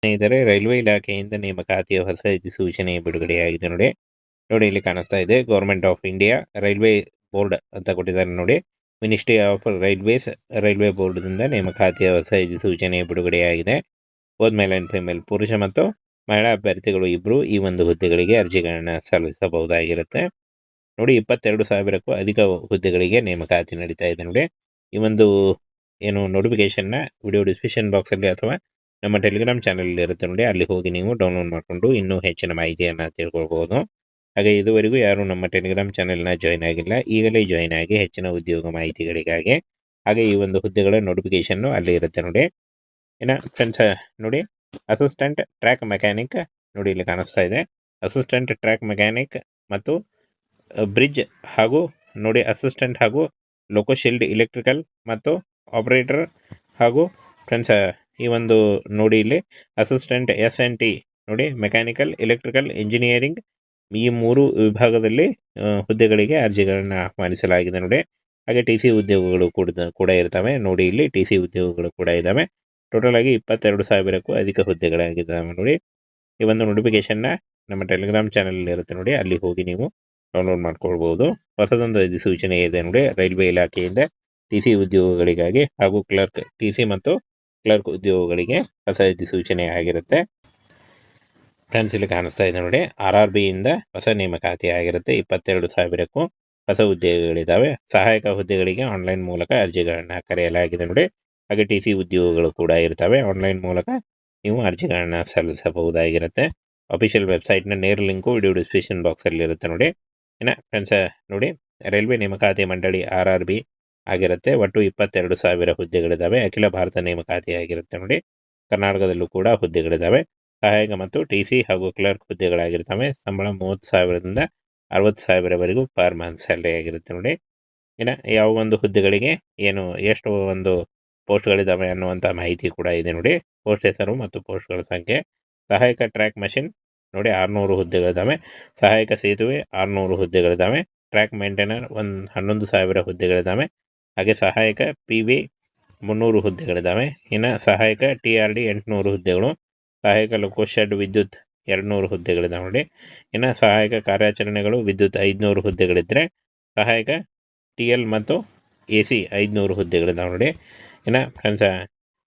ಸ್ನೇಹಿತರೆ, ರೈಲ್ವೆ ಇಲಾಖೆಯಿಂದ ನೇಮಕಾತಿಯ ಹೊಸ ಅಧಿಸೂಚನೆ ಬಿಡುಗಡೆಯಾಗಿದೆ ನೋಡಿ. ಇಲ್ಲಿ ಕಾಣಿಸ್ತಾ ಇದೆ, government of India railway board ಅಂತ ಕೊಟ್ಟಿದ್ದಾರೆ ನೋಡಿ. ಮಿನಿಸ್ಟ್ರಿ ಆಫ್ ರೈಲ್ವೇಸ್ ರೈಲ್ವೆ ಬೋರ್ಡ್ದಿಂದ ನೇಮಕಾತಿಯ ಹೊಸ ಅಧಿಸೂಚನೆ ಬಿಡುಗಡೆಯಾಗಿದೆ. ಬೋತ್ ಮೇಲ್ ಅಂಡ್ ಫಿಮೇಲ್, ಪುರುಷ ಮತ್ತು ಮಹಿಳಾ ಅಭ್ಯರ್ಥಿಗಳು ಇಬ್ಬರು ಈ ಒಂದು ಹುದ್ದೆಗಳಿಗೆ ಅರ್ಜಿಗಳನ್ನು ಸಲ್ಲಿಸಬಹುದಾಗಿರುತ್ತೆ ನೋಡಿ. 22,000ಕ್ಕೂ ಅಧಿಕ ಹುದ್ದೆಗಳಿಗೆ ನೇಮಕಾತಿ ನಡೀತಾ ಇದೆ ನೋಡಿ. ಈ ಒಂದು ನೋಟಿಫಿಕೇಶನ್ನ ವಿಡಿಯೋ ಡಿಸ್ಕ್ರಿಪ್ಷನ್ ಬಾಕ್ಸಲ್ಲಿ ಅಥವಾ ನಮ್ಮ ಟೆಲಿಗ್ರಾಮ್ ಚಾನಲ್ ಇರುತ್ತೆ ನೋಡಿ, ಅಲ್ಲಿ ಹೋಗಿ ನೀವು ಡೌನ್ಲೋಡ್ ಮಾಡಿಕೊಂಡು ಇನ್ನೂ ಹೆಚ್ಚಿನ ಮಾಹಿತಿಯನ್ನು ತಿಳ್ಕೊಳ್ಬೋದು. ಹಾಗೆ ಇದುವರೆಗೂ ಯಾರು ನಮ್ಮ ಟೆಲಿಗ್ರಾಮ್ ಚಾನೆಲ್ನ ಜಾಯ್ನ್ ಆಗಿಲ್ಲ, ಈಗಲೇ ಜಾಯ್ನ್ ಆಗಿ ಹೆಚ್ಚಿನ ಉದ್ಯೋಗ ಮಾಹಿತಿಗಳಿಗಾಗಿ. ಹಾಗೆ ಈ ಒಂದು ಹುದ್ದೆಗಳ ನೋಟಿಫಿಕೇಶನ್ನು ಅಲ್ಲಿ ಇರುತ್ತೆ ನೋಡಿ. ಇನ್ನು ಫ್ರೆಂಡ್ಸ್ ನೋಡಿ, ಅಸಿಸ್ಟೆಂಟ್ ಟ್ರ್ಯಾಕ್ ಮೆಕ್ಯಾನಿಕ್ ನೋಡಿ, ಇಲ್ಲಿ ಕಾಣಿಸ್ತಾ ಇದೆ. ಅಸಿಸ್ಟೆಂಟ್ ಟ್ರ್ಯಾಕ್ ಮೆಕ್ಯಾನಿಕ್ ಮತ್ತು ಬ್ರಿಡ್ಜ್ ಹಾಗೂ ನೋಡಿ ಅಸಿಸ್ಟೆಂಟ್ ಹಾಗೂ ಲೋಕೋಶೀಲ್ಡ್ ಎಲೆಕ್ಟ್ರಿಕಲ್ ಮತ್ತು ಆಪರೇಟರ್ ಹಾಗೂ ಫ್ರೆಂಡ್ಸ್ ಈ ಒಂದು ನೋಡಿ ಇಲ್ಲಿ ಅಸಿಸ್ಟೆಂಟ್ SNT ನೋಡಿ, ಮೆಕ್ಯಾನಿಕಲ್, ಎಲೆಕ್ಟ್ರಿಕಲ್, ಇಂಜಿನಿಯರಿಂಗ್, ಈ 3 ವಿಭಾಗದಲ್ಲಿ ಹುದ್ದೆಗಳಿಗೆ ಅರ್ಜಿಗಳನ್ನು ಆಹ್ವಾನಿಸಲಾಗಿದೆ ನೋಡಿ. ಹಾಗೆ TC ಉದ್ಯೋಗಗಳು ಕೂಡ ಇರ್ತವೆ ನೋಡಿ. ಇಲ್ಲಿ TC ಉದ್ಯೋಗಗಳು ಕೂಡ ಇದ್ದಾವೆ. ಟೋಟಲ್ ಆಗಿ 22,000ಕ್ಕೂ ಅಧಿಕ ಹುದ್ದೆಗಳಾಗಿದ್ದಾವೆ ನೋಡಿ. ಈ ಒಂದು ನೋಟಿಫಿಕೇಶನ್ನ ನಮ್ಮ ಟೆಲಿಗ್ರಾಮ್ ಚಾನಲ್ ಇರುತ್ತೆ ನೋಡಿ, ಅಲ್ಲಿ ಹೋಗಿ ನೀವು ಡೌನ್ಲೋಡ್ ಮಾಡ್ಕೊಳ್ಬೋದು. ಹೊಸದೊಂದು ಅಧಿಸೂಚನೆ ಇದೆ ನೋಡಿ ರೈಲ್ವೆ ಇಲಾಖೆಯಿಂದ TC ಉದ್ಯೋಗಗಳಿಗಾಗಿ ಹಾಗೂ ಕ್ಲರ್ಕ್, TC ಮತ್ತು ಕ್ಲರ್ಕ್ ಉದ್ಯೋಗಗಳಿಗೆ ಹೊಸ ಅಧಿಸೂಚನೆ ಆಗಿರುತ್ತೆ. ಫ್ರೆಂಡ್ಸ್, ಇಲ್ಲಿ ಕಾಣಿಸ್ತಾ ಇದೆ ನೋಡಿ, RRB ಇಂದ ಹೊಸ ನೇಮಕಾತಿ ಆಗಿರುತ್ತೆ. 22,000ಕ್ಕೂ ಹೊಸ ಹುದ್ದೆಗಳಿದ್ದಾವೆ. ಸಹಾಯಕ ಹುದ್ದೆಗಳಿಗೆ ಆನ್ಲೈನ್ ಮೂಲಕ ಅರ್ಜಿಗಳನ್ನು ಕರೆಯಲಾಗಿದೆ ನೋಡಿ. ಹಾಗೆ TC ಉದ್ಯೋಗಗಳು ಕೂಡ ಇರ್ತವೆ. ಆನ್ಲೈನ್ ಮೂಲಕ ನೀವು ಅರ್ಜಿಗಳನ್ನು ಸಲ್ಲಿಸಬಹುದಾಗಿರುತ್ತೆ. ಅಫಿಷಿಯಲ್ ವೆಬ್ಸೈಟ್ನ ನೇರ ಲಿಂಕು ವಿಡಿಯೋ ಡಿಸ್ಕ್ರಿಪ್ಷನ್ ಬಾಕ್ಸಲ್ಲಿ ಇರುತ್ತೆ ನೋಡಿ. ಇನ್ನು ಫ್ರೆಂಡ್ಸ್ ನೋಡಿ, ರೈಲ್ವೆ ನೇಮಕಾತಿ ಮಂಡಳಿ RRB ಆಗಿರುತ್ತೆ. ಒಟ್ಟು 22,000 ಹುದ್ದೆಗಳಿದ್ದಾವೆ. ಅಖಿಲ ಭಾರತ ನೇಮಕಾತಿ ಆಗಿರುತ್ತೆ ನೋಡಿ. ಕರ್ನಾಟಕದಲ್ಲೂ ಕೂಡ ಹುದ್ದೆಗಳಿದ್ದಾವೆ. ಸಹಾಯಕ ಮತ್ತು TC ಹಾಗೂ ಕ್ಲರ್ಕ್ ಹುದ್ದೆಗಳಾಗಿರ್ತವೆ. ಸಂಬಳ 30,000ದಿಂದ 60,000ವರೆಗೂ ಪರ್ ಮಂತ್ ಸ್ಯಾಲರಿ ಆಗಿರುತ್ತೆ ನೋಡಿ. ಇನ್ನು ಯಾವ ಒಂದು ಹುದ್ದೆಗಳಿಗೆ ಎಷ್ಟು ಒಂದು ಪೋಸ್ಟ್ಗಳಿದ್ದಾವೆ ಅನ್ನುವಂಥ ಮಾಹಿತಿ ಕೂಡ ಇದೆ ನೋಡಿ. ಪೋಸ್ಟ್ ಹೆಸರು ಮತ್ತು ಪೋಸ್ಟ್ಗಳ ಸಂಖ್ಯೆ. ಸಹಾಯಕ ಟ್ರ್ಯಾಕ್ ಮಷಿನ್ ನೋಡಿ 600 ಹುದ್ದೆಗಳಿದ್ದಾವೆ. ಸಹಾಯಕ ಸೇತುವೆ 600 ಹುದ್ದೆಗಳಿದ್ದಾವೆ. Track maintainer 11,000 ಹುದ್ದೆಗಳಿದ್ದಾವೆ. ಹಾಗೆ ಸಹಾಯಕ PV 300 ಹುದ್ದೆಗಳಿದ್ದಾವೆ. ಇನ್ನು ಸಹಾಯಕ TRD 800 ಹುದ್ದೆಗಳು. ಸಹಾಯಕ ಲೋಕೋಶೆಡ್ ವಿದ್ಯುತ್ 200 ಹುದ್ದೆಗಳಿದ್ದಾವೆ ನೋಡಿ. ಇನ್ನು ಸಹಾಯಕ ಕಾರ್ಯಾಚರಣೆಗಳು ವಿದ್ಯುತ್ 500 ಹುದ್ದೆಗಳಿದ್ದರೆ, ಸಹಾಯಕ TL ಮತ್ತು AC 500 ಹುದ್ದೆಗಳಿದ್ದಾವೆ ನೋಡಿ. ಇನ್ನು ಫ್ರೆಂಡ್ಸ್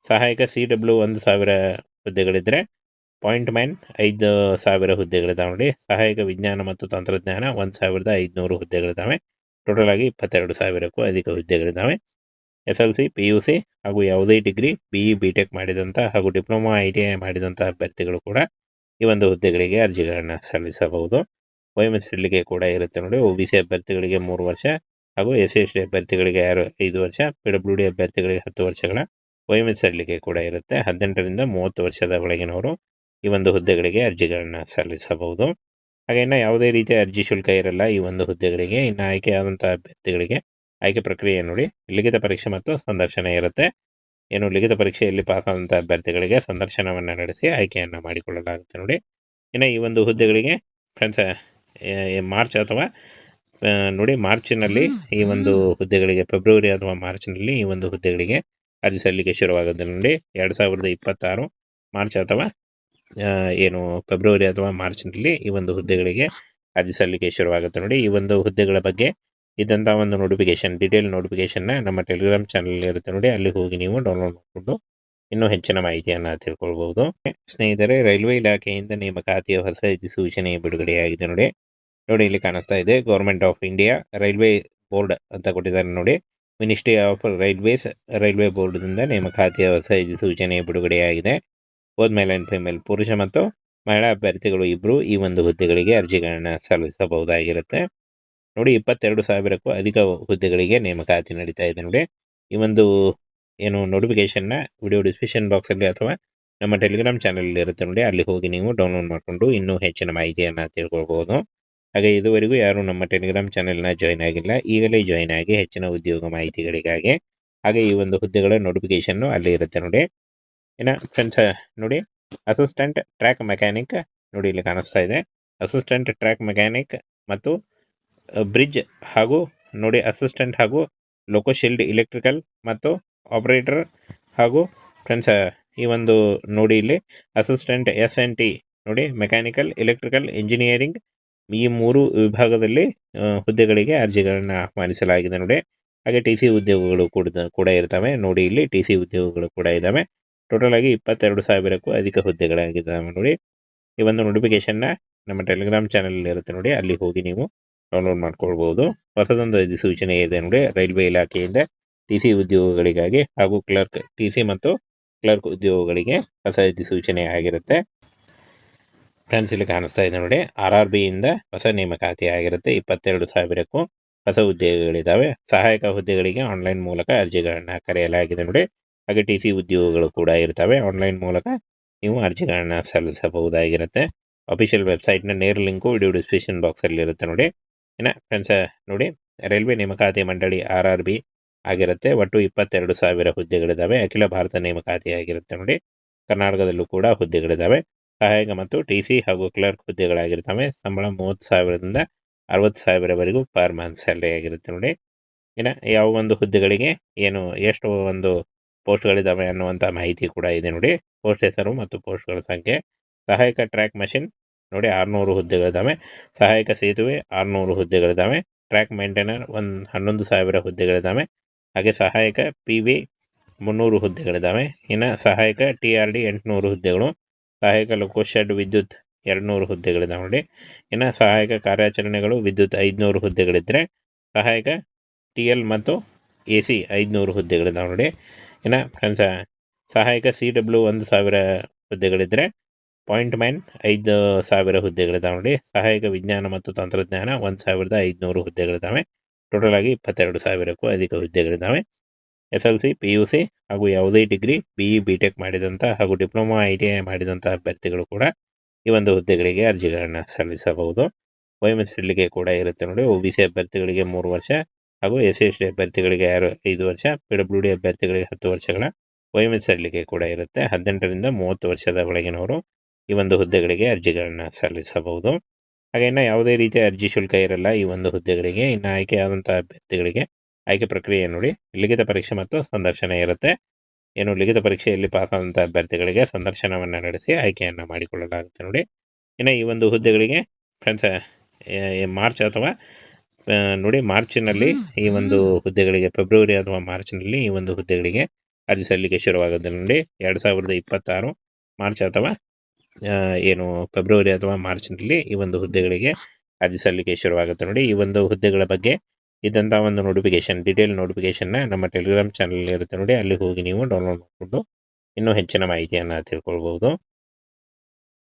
ಸಹಾಯಕ CW 1,000 ಹುದ್ದೆಗಳಿದ್ದರೆ, ಪಾಯಿಂಟ್ ಮ್ಯಾನ್ 5,000 ಹುದ್ದೆಗಳಿದ್ದಾವೆ ನೋಡಿ. ಸಹಾಯಕ ವಿಜ್ಞಾನ ಮತ್ತು ತಂತ್ರಜ್ಞಾನ 1,500 ಹುದ್ದೆಗಳಿದ್ದಾವೆ. ಟೋಟಲ್ ಆಗಿ 22,000ಕ್ಕೂ ಅಧಿಕ ಹುದ್ದೆಗಳಿದ್ದಾವೆ. SLC, PUC ಹಾಗೂ ಯಾವುದೇ ಡಿಗ್ರಿ BE BTech ಮಾಡಿದಂಥ ಹಾಗೂ ಡಿಪ್ಲೊಮಾ ITI ಮಾಡಿದಂಥ ಅಭ್ಯರ್ಥಿಗಳು ಕೂಡ ಈ ಒಂದು ಹುದ್ದೆಗಳಿಗೆ ಅರ್ಜಿಗಳನ್ನು ಸಲ್ಲಿಸಬಹುದು. OMS ಸಡಿಲಿಕೆ ಕೂಡ ಇರುತ್ತೆ ನೋಡಿ. OBC ಅಭ್ಯರ್ಥಿಗಳಿಗೆ 3 ವರ್ಷ ಹಾಗೂ SC/ST ಅಭ್ಯರ್ಥಿಗಳಿಗೆ 5 ವರ್ಷ, PWD ಅಭ್ಯರ್ಥಿಗಳಿಗೆ 10 ವರ್ಷಗಳ OMS ಸಡಿಲಿಕೆ ಕೂಡ ಇರುತ್ತೆ. 18ರಿಂದ 30 ವರ್ಷದ ಒಳಗಿನವರು ಈ ಒಂದು ಹುದ್ದೆಗಳಿಗೆ ಅರ್ಜಿಗಳನ್ನು ಸಲ್ಲಿಸಬಹುದು. ಹಾಗೆ ಇನ್ನು ಯಾವುದೇ ರೀತಿಯ ಅರ್ಜಿ ಶುಲ್ಕ ಇರಲ್ಲ ಈ ಒಂದು ಹುದ್ದೆಗಳಿಗೆ. ಇನ್ನು ಆಯ್ಕೆಯಾದಂಥ ಅಭ್ಯರ್ಥಿಗಳಿಗೆ ಆಯ್ಕೆ ಪ್ರಕ್ರಿಯೆ ನೋಡಿ, ಲಿಖಿತ ಪರೀಕ್ಷೆ ಮತ್ತು ಸಂದರ್ಶನ ಇರುತ್ತೆ. ಲಿಖಿತ ಪರೀಕ್ಷೆಯಲ್ಲಿ ಪಾಸ್ ಆದಂಥ ಅಭ್ಯರ್ಥಿಗಳಿಗೆ ಸಂದರ್ಶನವನ್ನು ನಡೆಸಿ ಆಯ್ಕೆಯನ್ನು ಮಾಡಿಕೊಳ್ಳಲಾಗುತ್ತೆ ನೋಡಿ. ಇನ್ನು ಈ ಒಂದು ಹುದ್ದೆಗಳಿಗೆ ಫ್ರೆಂಡ್ಸ್ ಮಾರ್ಚ್ ಅಥವಾ ನೋಡಿ ಮಾರ್ಚಿನಲ್ಲಿ ಈ ಒಂದು ಹುದ್ದೆಗಳಿಗೆ, ಫೆಬ್ರವರಿ ಅಥವಾ ಮಾರ್ಚ್ನಲ್ಲಿ ಈ ಒಂದು ಹುದ್ದೆಗಳಿಗೆ ಅರ್ಜಿ ಸಲ್ಲಿಕೆ ಶುರುವಾಗುತ್ತೆ ನೋಡಿ. 2026 ಮಾರ್ಚ್ ಅಥವಾ ಫೆಬ್ರವರಿ ಅಥವಾ ಮಾರ್ಚ್ನಲ್ಲಿ ಈ ಒಂದು ಹುದ್ದೆಗಳಿಗೆ ಅರ್ಜಿ ಸಲ್ಲಿಕೆ ಶುರುವಾಗುತ್ತೆ ನೋಡಿ. ಈ ಒಂದು ಹುದ್ದೆಗಳ ಬಗ್ಗೆ ಇದ್ದಂಥ ಒಂದು ನೋಟಿಫಿಕೇಶನ್, ಡೀಟೇಲ್ ನೋಟಿಫಿಕೇಶನ್ನ ನಮ್ಮ ಟೆಲಿಗ್ರಾಮ್ ಚಾನಲ್ ಇರುತ್ತೆ ನೋಡಿ, ಅಲ್ಲಿ ಹೋಗಿ ನೀವು ಡೌನ್ಲೋಡ್ ಮಾಡಿಕೊಂಡು ಇನ್ನೂ ಹೆಚ್ಚಿನ ಮಾಹಿತಿಯನ್ನು ತಿಳ್ಕೊಳ್ಬಹುದು. ಸ್ನೇಹಿತರೆ, ರೈಲ್ವೆ ಇಲಾಖೆಯಿಂದ ನೇಮಕಾತಿಯ ಹೊಸ ಅಧಿಸೂಚನೆ ಬಿಡುಗಡೆಯಾಗಿದೆ ನೋಡಿ. ಇಲ್ಲಿ ಕಾಣಿಸ್ತಾ ಇದೆ, government of India railway board ಅಂತ ಕೊಟ್ಟಿದ್ದಾರೆ ನೋಡಿ. ಮಿನಿಸ್ಟ್ರಿ ಆಫ್ ರೈಲ್ವೇಸ್ ರೈಲ್ವೆ ಬೋರ್ಡ್ದಿಂದ ನೇಮಕಾತಿಯ ಹೊಸ ಅಧಿಸೂಚನೆ ಬಿಡುಗಡೆಯಾಗಿದೆ. ಬೋತ್ ಮೇಲ್ ಅಂಡ್ ಫಿಮೇಲ್, ಪುರುಷ ಮತ್ತು ಮಹಿಳಾ ಅಭ್ಯರ್ಥಿಗಳು ಇಬ್ಬರು ಈ ಒಂದು ಹುದ್ದೆಗಳಿಗೆ ಅರ್ಜಿಗಳನ್ನು ಸಲ್ಲಿಸಬಹುದಾಗಿರುತ್ತೆ ನೋಡಿ. 22,000ಕ್ಕೂ ಅಧಿಕ ಹುದ್ದೆಗಳಿಗೆ ನೇಮಕಾತಿ ನಡೀತಾ ಇದೆ ನೋಡಿ. ಈ ಒಂದು ನೋಟಿಫಿಕೇಶನ್ನ ವಿಡಿಯೋ ಡಿಸ್ಕ್ರಿಪ್ಷನ್ ಬಾಕ್ಸಲ್ಲಿ ಅಥವಾ ನಮ್ಮ ಟೆಲಿಗ್ರಾಮ್ ಚಾನಲ್ ಇರುತ್ತೆ ನೋಡಿ, ಅಲ್ಲಿ ಹೋಗಿ ನೀವು ಡೌನ್ಲೋಡ್ ಮಾಡಿಕೊಂಡು ಇನ್ನೂ ಹೆಚ್ಚಿನ ಮಾಹಿತಿಯನ್ನು ತಿಳ್ಕೊಳ್ಬೋದು. ಹಾಗೆ ಇದುವರೆಗೂ ಯಾರು ನಮ್ಮ ಟೆಲಿಗ್ರಾಮ್ ಚಾನೆಲ್ನ ಜಾಯ್ನ್ ಆಗಿಲ್ಲ, ಈಗಲೇ ಜಾಯ್ನ್ ಆಗಿ ಹೆಚ್ಚಿನ ಉದ್ಯೋಗ ಮಾಹಿತಿಗಳಿಗಾಗಿ. ಹಾಗೆ ಈ ಒಂದು ಹುದ್ದೆಗಳ ನೋಟಿಫಿಕೇಶನ್ನು ಅಲ್ಲಿ ಇರುತ್ತೆ ನೋಡಿ. ಇನ್ನು ಫ್ರೆಂಡ್ಸ್ ನೋಡಿ, ಅಸಿಸ್ಟೆಂಟ್ ಟ್ರ್ಯಾಕ್ ಮೆಕ್ಯಾನಿಕ್ ನೋಡಿ, ಇಲ್ಲಿ ಕಾಣಿಸ್ತಾ ಇದೆ. ಅಸಿಸ್ಟೆಂಟ್ ಟ್ರ್ಯಾಕ್ ಮೆಕ್ಯಾನಿಕ್ ಮತ್ತು ಬ್ರಿಡ್ಜ್ ಹಾಗೂ ನೋಡಿ ಅಸಿಸ್ಟೆಂಟ್ ಹಾಗೂ ಲೋಕೋಶೀಲ್ಡ್ ಎಲೆಕ್ಟ್ರಿಕಲ್ ಮತ್ತು ಆಪರೇಟರ್ ಹಾಗೂ ಫ್ರೆಂಡ್ಸ್ ಈ ಒಂದು ನೋಡಿ ಇಲ್ಲಿ ಅಸಿಸ್ಟೆಂಟ್ SNT ನೋಡಿ ಮೆಕ್ಯಾನಿಕಲ್, ಎಲೆಕ್ಟ್ರಿಕಲ್, ಇಂಜಿನಿಯರಿಂಗ್ ಈ 3 ವಿಭಾಗದಲ್ಲಿ ಹುದ್ದೆಗಳಿಗೆ ಅರ್ಜಿಗಳನ್ನು ಆಹ್ವಾನಿಸಲಾಗಿದೆ ನೋಡಿ. ಹಾಗೆ TC ಉದ್ಯೋಗಗಳು ಕೂಡ ಇರ್ತವೆ ನೋಡಿ. ಇಲ್ಲಿ TC ಉದ್ಯೋಗಗಳು ಕೂಡ ಇದ್ದಾವೆ. ಟೋಟಲ್ ಆಗಿ 22,000ಕ್ಕೂ ಅಧಿಕ ಹುದ್ದೆಗಳಾಗಿದ್ದಾವೆ ನೋಡಿ. ಈ ಒಂದು ನೋಟಿಫಿಕೇಶನ್ನ ನಮ್ಮ ಟೆಲಿಗ್ರಾಮ್ ಚಾನಲ್ ಇರುತ್ತೆ ನೋಡಿ, ಅಲ್ಲಿ ಹೋಗಿ ನೀವು ಡೌನ್ಲೋಡ್ ಮಾಡ್ಕೊಳ್ಬೋದು. ಹೊಸದೊಂದು ಅಧಿಸೂಚನೆ ಇದೆ ನೋಡಿ ರೈಲ್ವೆ ಇಲಾಖೆಯಿಂದ TC ಉದ್ಯೋಗಗಳಿಗಾಗಿ ಹಾಗೂ TC ಮತ್ತು ಕ್ಲರ್ಕ್ ಉದ್ಯೋಗಗಳಿಗೆ ಹೊಸ ಅಧಿಸೂಚನೆ ಆಗಿರುತ್ತೆ. ಫ್ರೆಂಡ್ಸ್ ಇಲ್ಲಿ ಕಾಣಿಸ್ತಾ ಇದೆ ನೋಡಿ, RRB ಇಂದ ಹೊಸ ನೇಮಕಾತಿ ಆಗಿರುತ್ತೆ. 22,000ಕ್ಕೂ ಹೊಸ ಹುದ್ದೆಗಳಿದ್ದಾವೆ. ಸಹಾಯಕ ಹುದ್ದೆಗಳಿಗೆ ಆನ್ಲೈನ್ ಮೂಲಕ ಅರ್ಜಿಗಳನ್ನು ಕರೆಯಲಾಗಿದೆ ನೋಡಿ. ಹಾಗೆ TC ಉದ್ಯೋಗಗಳು ಕೂಡ ಇರ್ತವೆ. ಆನ್ಲೈನ್ ಮೂಲಕ ನೀವು ಅರ್ಜಿಗಳನ್ನು ಸಲ್ಲಿಸಬಹುದಾಗಿರುತ್ತೆ. ಅಫಿಷಿಯಲ್ ವೆಬ್ಸೈಟ್ನ ನೇರ ಲಿಂಕು ವಿಡಿಯೋ ಡಿಸ್ಕ್ರಿಪ್ಷನ್ ಬಾಕ್ಸಲ್ಲಿ ಇರುತ್ತೆ ನೋಡಿ. ಫ್ರೆಂಡ್ಸ್ ನೋಡಿ, ರೈಲ್ವೆ ನೇಮಕಾತಿ ಮಂಡಳಿ RRB ಆಗಿರುತ್ತೆ. ಒಟ್ಟು 22,000 ಹುದ್ದೆಗಳಿದ್ದಾವೆ. ಅಖಿಲ ಭಾರತ ನೇಮಕಾತಿ ಆಗಿರುತ್ತೆ ನೋಡಿ. ಕರ್ನಾಟಕದಲ್ಲೂ ಕೂಡ ಹುದ್ದೆಗಳಿದ್ದಾವೆ. ಸಹಾಯಕ ಮತ್ತು TC ಹಾಗೂ ಕ್ಲರ್ಕ್ ಹುದ್ದೆಗಳಾಗಿರ್ತವೆ. ಸಂಬಳ 30,000ದಿಂದ 60,000ವರೆಗೂ ಪರ್ ಮಂತ್ ಸ್ಯಾಲರಿ ಆಗಿರುತ್ತೆ ನೋಡಿ. ಯಾವ ಒಂದು ಹುದ್ದೆಗಳಿಗೆ ಎಷ್ಟು ಒಂದು ಪೋಸ್ಟ್ಗಳಿದ್ದಾವೆ ಅನ್ನುವಂಥ ಮಾಹಿತಿ ಕೂಡ ಇದೆ ನೋಡಿ. ಪೋಸ್ಟ್ ಹೆಸರು ಮತ್ತು ಪೋಸ್ಟ್ಗಳ ಸಂಖ್ಯೆ. ಸಹಾಯಕ ಟ್ರ್ಯಾಕ್ ಮಷಿನ್ ನೋಡಿ 600 ಹುದ್ದೆಗಳಿದ್ದಾವೆ. ಸಹಾಯಕ ಸೇತುವೆ 600 ಹುದ್ದೆಗಳಿದ್ದಾವೆ. Track maintainer 11,000 ಹುದ್ದೆಗಳಿದ್ದಾವೆ. ಹಾಗೆ ಸಹಾಯಕ PV 300 ಹುದ್ದೆಗಳಿದ್ದಾವೆ. ಇನ್ನು ಸಹಾಯಕ TRD 800 ಹುದ್ದೆಗಳು. ಸಹಾಯಕ ಲೋಕೋಶೆಡ್ ವಿದ್ಯುತ್ 200 ಹುದ್ದೆಗಳಿದ್ದಾವೆ ನೋಡಿ. ಇನ್ನು ಸಹಾಯಕ ಕಾರ್ಯಾಚರಣೆಗಳು ವಿದ್ಯುತ್ 500 ಹುದ್ದೆಗಳಿದ್ದರೆ, ಸಹಾಯಕ TL ಮತ್ತು AC 500 ಹುದ್ದೆಗಳಿದ್ದಾವೆ ನೋಡಿ. ಇನ್ನು ಫ್ರೆಂಡ್ಸ್ ಸಹಾಯಕ CW 1,000 ಹುದ್ದೆಗಳಿದ್ದರೆ, ಪಾಯಿಂಟ್ ಮ್ಯಾನ್ 5,000 ಹುದ್ದೆಗಳಿದ್ದಾವೆ ನೋಡಿ. ಸಹಾಯಕ ವಿಜ್ಞಾನ ಮತ್ತು ತಂತ್ರಜ್ಞಾನ 1,500 ಹುದ್ದೆಗಳಿದ್ದಾವೆ. ಟೋಟಲ್ ಆಗಿ 22,000ಕ್ಕೂ ಅಧಿಕ ಹುದ್ದೆಗಳಿದ್ದಾವೆ. SLC PUC ಹಾಗೂ ಯಾವುದೇ ಡಿಗ್ರಿ BE BTech ಮಾಡಿದಂಥ ಹಾಗೂ ಡಿಪ್ಲೊಮಾ ITI ಮಾಡಿದಂಥ ಅಭ್ಯರ್ಥಿಗಳು ಕೂಡ ಈ ಒಂದು ಹುದ್ದೆಗಳಿಗೆ ಅರ್ಜಿಗಳನ್ನು ಸಲ್ಲಿಸಬಹುದು. ವಯೋಮಿತಿ ಸಡಿಲಿಕೆ ಕೂಡ ಇರುತ್ತೆ ನೋಡಿ. OBC ಅಭ್ಯರ್ಥಿಗಳಿಗೆ 3 ವರ್ಷ ಹಾಗೂ SC/ST ಅಭ್ಯರ್ಥಿಗಳಿಗೆ 5 ವರ್ಷ, PWD ಅಭ್ಯರ್ಥಿಗಳಿಗೆ 10 ವರ್ಷಗಳ ವಯೋಮಿತಿ ಸಡಿಲಿಕೆ ಕೂಡ ಇರುತ್ತೆ. 18ರಿಂದ 30 ವರ್ಷದ ಒಳಗಿನವರು ಈ ಒಂದು ಹುದ್ದೆಗಳಿಗೆ ಅರ್ಜಿಗಳನ್ನು ಸಲ್ಲಿಸಬಹುದು. ಹಾಗೆ ಇನ್ನು ಯಾವುದೇ ರೀತಿಯ ಅರ್ಜಿ ಶುಲ್ಕ ಇರಲ್ಲ ಈ ಒಂದು ಹುದ್ದೆಗಳಿಗೆ. ಇನ್ನು ಆಯ್ಕೆಯಾದಂಥ ಅಭ್ಯರ್ಥಿಗಳಿಗೆ ಆಯ್ಕೆ ಪ್ರಕ್ರಿಯೆ ನೋಡಿ, ಲಿಖಿತ ಪರೀಕ್ಷೆ ಮತ್ತು ಸಂದರ್ಶನ ಇರುತ್ತೆ. ಲಿಖಿತ ಪರೀಕ್ಷೆಯಲ್ಲಿ ಪಾಸಾದಂಥ ಅಭ್ಯರ್ಥಿಗಳಿಗೆ ಸಂದರ್ಶನವನ್ನು ನಡೆಸಿ ಆಯ್ಕೆಯನ್ನು ಮಾಡಿಕೊಳ್ಳಲಾಗುತ್ತೆ ನೋಡಿ. ಇನ್ನು ಈ ಒಂದು ಹುದ್ದೆಗಳಿಗೆ ಫ್ರೆಂಡ್ಸ್ ಮಾರ್ಚ್ ಅಥವಾ ನೋಡಿ ಮಾರ್ಚಿನಲ್ಲಿ ಈ ಒಂದು ಹುದ್ದೆಗಳಿಗೆ, ಫೆಬ್ರವರಿ ಅಥವಾ ಮಾರ್ಚ್ನಲ್ಲಿ ಈ ಒಂದು ಹುದ್ದೆಗಳಿಗೆ ಅರ್ಜಿ ಸಲ್ಲಿಕೆ ಶುರುವಾಗುತ್ತೆ ನೋಡಿ. 2026 ಮಾರ್ಚ್ ಅಥವಾ ಫೆಬ್ರವರಿ ಅಥವಾ ಮಾರ್ಚ್ನಲ್ಲಿ ಈ ಒಂದು ಹುದ್ದೆಗಳಿಗೆ ಅರ್ಜಿ ಸಲ್ಲಿಕೆ ಶುರುವಾಗುತ್ತೆ ನೋಡಿ. ಈ ಒಂದು ಹುದ್ದೆಗಳ ಬಗ್ಗೆ ಇದ್ದಂಥ ಒಂದು ನೋಟಿಫಿಕೇಶನ್, ಡೀಟೇಲ್ ನೋಟಿಫಿಕೇಶನ್ನ ನಮ್ಮ ಟೆಲಿಗ್ರಾಮ್ ಚಾನಲ್ ಇರುತ್ತೆ ನೋಡಿ, ಅಲ್ಲಿ ಹೋಗಿ ನೀವು ಡೌನ್ಲೋಡ್ ಮಾಡಿಕೊಂಡು ಇನ್ನೂ ಹೆಚ್ಚಿನ ಮಾಹಿತಿಯನ್ನು ತಿಳ್ಕೊಳ್ಬೋದು.